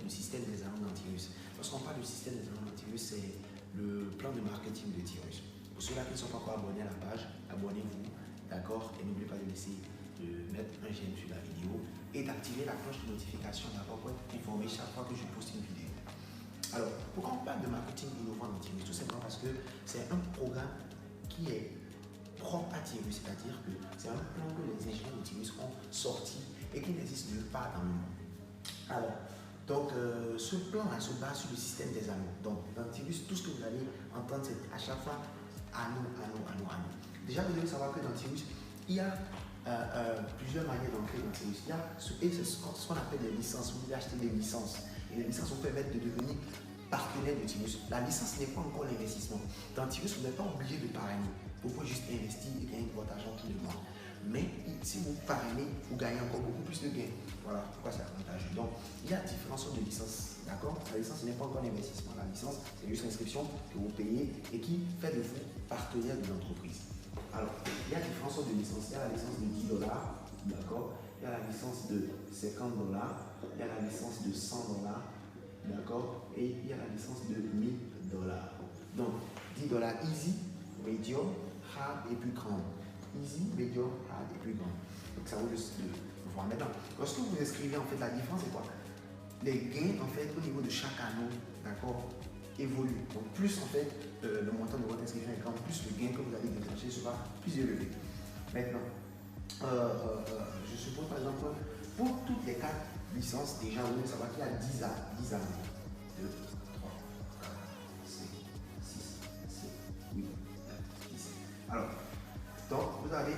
le système des anneaux d'antivirus. Lorsqu'on parle du système des anneaux d'antivirus, c'est le plan de marketing de Tirus. Pour ceux-là qui ne sont pas encore abonnés à la page, abonnez-vous, d'accord? Et n'oubliez pas de mettre un j'aime sur la vidéo et d'activer la cloche de notification, d'accord, pour être informé chaque fois que je poste une vidéo. Alors, pourquoi on parle de marketing innovant d'antivirus? Tout simplement parce que c'est un programme qui est propre à Tirus, c'est-à-dire que c'est un plan que les ingénieurs de Tirus ont sorti et qui n'existe nulle part dans le monde. Alors, donc, ce plan-là se base sur le système des anneaux. Donc, dans Tirus, tout ce que vous allez entendre, c'est à chaque fois anneau. Déjà, vous devez savoir que dans Tirus, il y a plusieurs manières d'entrer dans Tirus. Il y a ce qu'on appelle les licences. Vous devez acheter des licences. Et les licences vous permettent de devenir partenaire de Tirus. La licence n'est pas encore l'investissement. Dans Tirus, vous n'êtes pas obligé de parrainer. Vous pouvez juste investir et gagner votre argent tous les mois. Mais si vous parrainez, vous gagnez encore beaucoup plus de gains. Voilà pourquoi c'est avantageux. Donc, il y a différentes sortes de licences. D'accord? La licence n'est pas encore l'investissement. La licence, c'est juste l'inscription que vous payez et qui fait de vous partenaire de l'entreprise. Alors, il y a différentes sortes de licences. Il y a la licence de 10 $, d'accord? Il y a la licence de 50 $, il y a la licence de 100 $, d'accord? Et il y a la licence de 1000 $. Donc, 10 $ easy, medium, hard et plus grand. Easy, medium, hard et plus grand. Donc, ça vaut de voir. Maintenant, lorsque vous inscrivez, en fait, la différence, c'est quoi? Les gains, en fait, au niveau de chaque anneau, d'accord, évolue. Donc plus en fait le montant de votre inscription est grand, plus le gain que vous allez déclencher sera plus élevé. Maintenant, je suppose par exemple pour toutes les 4 licences, déjà vous devez savoir qu'il y a 10 anneaux. 2, 3, 4, 5, 6, 7, 8, 9, 10. Alors, donc vous avez 1,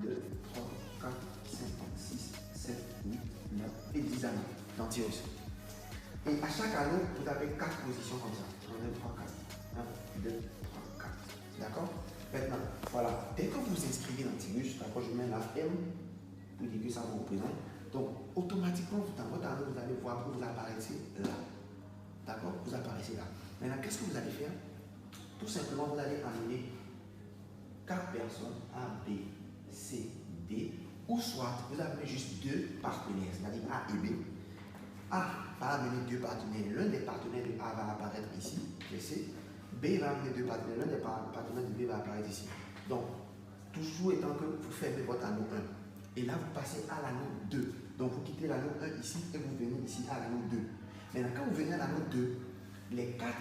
2, 3, 4, 5, 6, 7, 8, 9 et 10 anneaux dans Tirus. Et à chaque anneau, vous avez 4 positions comme ça. 1, 2, 3, 4. 1, 2, 3, 4. D'accord? Maintenant, voilà. Dès que vous inscrivez dans Tirus, d'accord, je mets la M pour dire que ça vous représente. Donc, automatiquement, dans votre anneau, vous allez voir que vous apparaissez là. D'accord? Vous apparaissez là. Maintenant, qu'est-ce que vous allez faire? Tout simplement, vous allez amener 4 personnes A, B, C, D, ou soit vous amenez juste 2 partenaires, c'est-à-dire A et B. A va amener 2 partenaires. L'un des partenaires de A va apparaître ici, C. B va amener 2 partenaires. L'un des partenaires de B va apparaître ici. Donc, toujours étant que vous fermez votre anneau 1. Et là, vous passez à l'anneau 2. Donc, vous quittez l'anneau 1 ici et vous venez ici à l'anneau 2. Maintenant, quand vous venez à l'anneau 2, les 4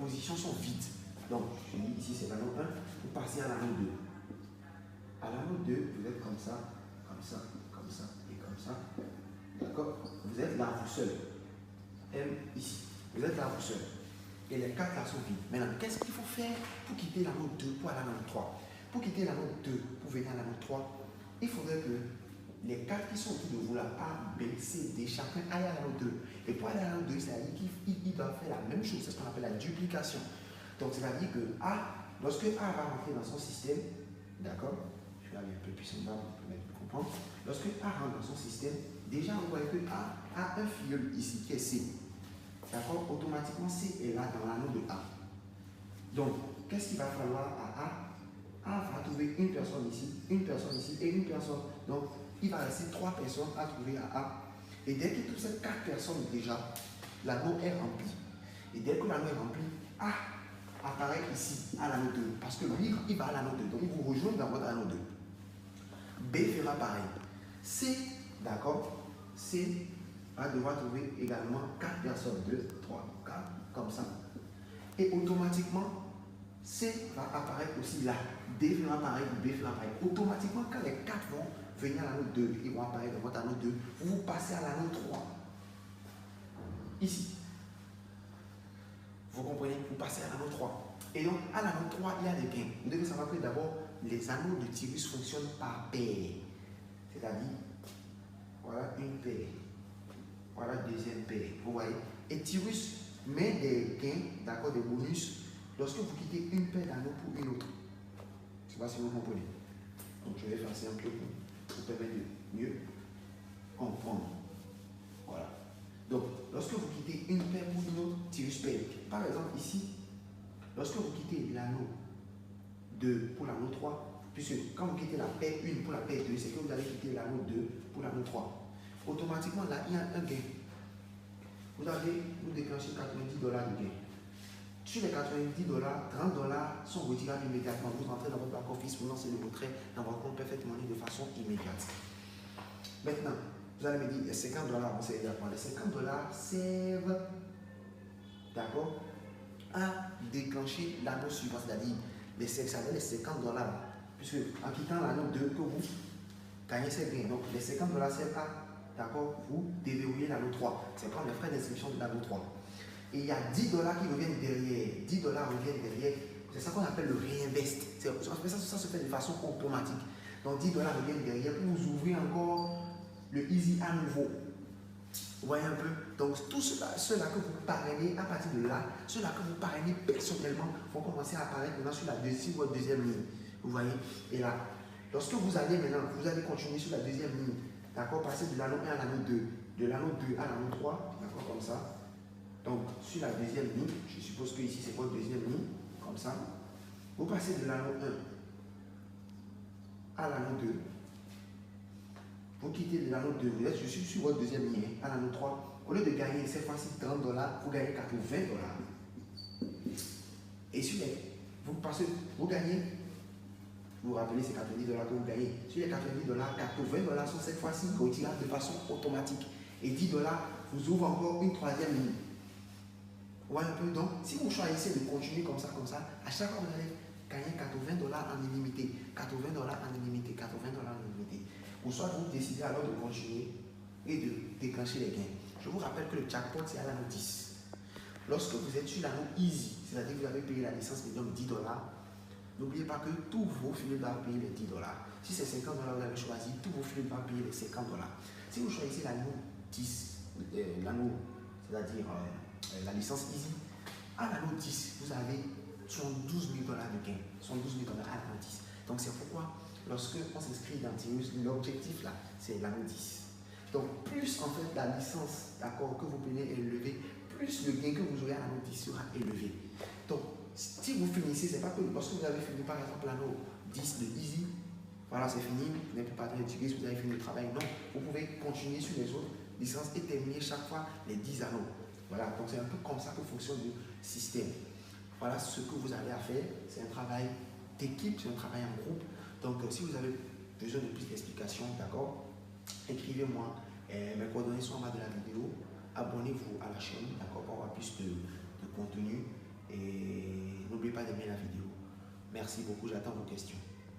positions sont vides. Donc, je dis ici, c'est l'anneau 1. Vous passez à l'anneau 2. À l'anneau 2, vous êtes comme ça et comme ça. D'accord? Vous êtes là vous seul. M ici. Vous êtes là vous seul. Et les 4 là sont vides. Maintenant, qu'est-ce qu'il faut faire pour quitter l'anneau 2 pour aller à l'anneau 3? Pour quitter l'anneau 2 pour venir à l'anneau 3, il faudrait que les 4 qui sont autour de vous là, A, B, C, D, chacun aille à l'anneau 2. Et pour aller à l'anneau 2, c'est-à-dire qu'il doit faire la même chose. C'est ce qu'on appelle la duplication. Donc, c'est-à-dire que A, lorsque A va rentrer dans son système, d'accord? Je vais aller un peu plus en bas pour permettre de comprendre. Lorsque A rentre dans son système, déjà, vous voyez que A a un filleul ici qui est C. D'accord? Automatiquement, C est là dans l'anneau de A. Donc, qu'est-ce qu'il va falloir à A? A va trouver une personne ici et une personne. Donc, il va rester 3 personnes à trouver à A. Et dès que toutes ces 4 personnes déjà, l'anneau est rempli. Et dès que l'anneau est rempli, A apparaît ici à l'anneau 2. Parce que lui, il va à l'anneau 2. Donc, il vous rejoint dans votre anneau 2. B fera pareil. C, d'accord? C va devoir trouver également 4 personnes, 2, 3, 4, comme ça. Et automatiquement, C va apparaître aussi là. D fera pareil, B fera pareil. Automatiquement, quand les 4 vont venir à l'anneau 2, ils vont apparaître dans votre anneau 2, vous passez à l'anneau 3. Ici. Vous comprenez? Vous passez à l'anneau 3. Et donc, à l'anneau 3, il y a des gains. Vous devez savoir que d'abord, les anneaux de Tirus fonctionnent par paire. C'est-à-dire, voilà une paire. Voilà deuxième paire. Vous voyez? Et Tirus met des gains, d'accord, des bonus, lorsque vous quittez une paire d'anneaux pour une autre. Je ne sais pas si vous comprenez. Donc, je vais faire ça un peu pour permettre de mieux comprendre. Voilà. Donc, lorsque vous quittez une paire pour une autre, Tirus paye. Par exemple, ici, lorsque vous quittez l'anneau 2 pour l'anneau 3, puisque quand vous quittez la paire 1 pour la paire 2, c'est que vous allez quitter l'anneau 2 pour l'anneau 3. Automatiquement, là, il y a un gain. vous déclenchez 90 dollars de gain. Sur les 90 dollars, 30 dollars sont retirables immédiatement. Vous rentrez dans votre back office, vous lancez le retrait dans votre compte Perfect Money de façon immédiate. Maintenant, vous allez me dire, les 50 dollars, on sait exactement. Les 50 dollars servent, d'accord, à déclencher l'anneau suivant, c'est-à-dire les 50 dollars, puisque en quittant l'anneau 2 que vous gagnez ces gains. Donc les 50 dollars servent à, d'accord, vous déverrouiller l'anneau 3. C'est comme les frais d'inscription de l'anneau 3. Et il y a 10 dollars qui reviennent derrière. 10 dollars reviennent derrière. C'est ça qu'on appelle le reinvest. Ça se fait de façon automatique. Donc 10 dollars reviennent derrière pour vous ouvrir encore le easy à nouveau. Vous voyez un peu? Donc tous ceux-là que vous parrainez à partir de là, ceux-là que vous parrainez personnellement vont commencer à apparaître maintenant sur votre deuxième ligne. Vous voyez? Et là, lorsque vous allez maintenant, vous allez continuer sur la deuxième ligne. D'accord? Passer de l'anneau 1 à l'anneau 2. De l'anneau 2 à l'anneau 3. D'accord? Comme ça. Donc sur la deuxième ligne, je suppose que ici c'est votre deuxième ligne. Comme ça. Vous passez de l'anneau 1 à l'anneau 2. Vous quittez de l'anneau 2, vous êtes sur votre deuxième ligne, à l'anneau 3. Au lieu de gagner cette fois-ci 30 dollars, vous gagnez 80 dollars. Et sur les, vous gagnez, vous vous rappelez ces 90 dollars que vous gagnez. Sur les 90 dollars, 80 dollars sont cette fois-ci retirables de façon automatique. Et 10 dollars vous ouvre encore une troisième ligne. Vous voyez un peu? Donc, si vous choisissez de continuer comme ça, à chaque fois vous allez gagner 80 dollars en illimité, 80 dollars en illimité, 80 dollars en illimité. Ou soit vous décidez alors de continuer et de déclencher les gains. Je vous rappelle que le jackpot c'est à l'anneau 10. Lorsque vous êtes sur l'anneau easy, c'est-à-dire que vous avez payé la licence minimum 10 dollars, n'oubliez pas que tous vos filets doivent payer les 10 dollars. Si c'est 50 dollars vous avez choisi, tous vos filets doivent payer les 50 dollars. Si vous choisissez l'anneau 10, l'anneau, c'est-à-dire la licence easy, à l'anneau 10, vous avez 12 000 dollars de gains. 12 000 dollars à l'anneau 10. Donc c'est pourquoi lorsque on s'inscrit dans Tirus, l'objectif là, c'est l'anneau 10. Donc plus en fait la licence d'accord que vous prenez est élevée, plus le gain que vous aurez à l'anneau 10 sera élevé. Donc si vous finissez, c'est pas que lorsque vous avez fini par exemple l'anneau 10 de Easy, voilà c'est fini, vous n'êtes plus pas de Tirus, vous avez fini le travail. Non, vous pouvez continuer sur les autres licences et terminer chaque fois les 10 anneaux. Voilà, donc c'est un peu comme ça que fonctionne le système. Voilà ce que vous avez à faire, c'est un travail d'équipe, c'est un travail en groupe. Donc, si vous avez besoin de plus d'explications, d'accord, écrivez-moi. Mes coordonnées sont en bas de la vidéo. Abonnez-vous à la chaîne, d'accord, pour avoir plus de contenu. Et n'oubliez pas d'aimer la vidéo. Merci beaucoup, j'attends vos questions.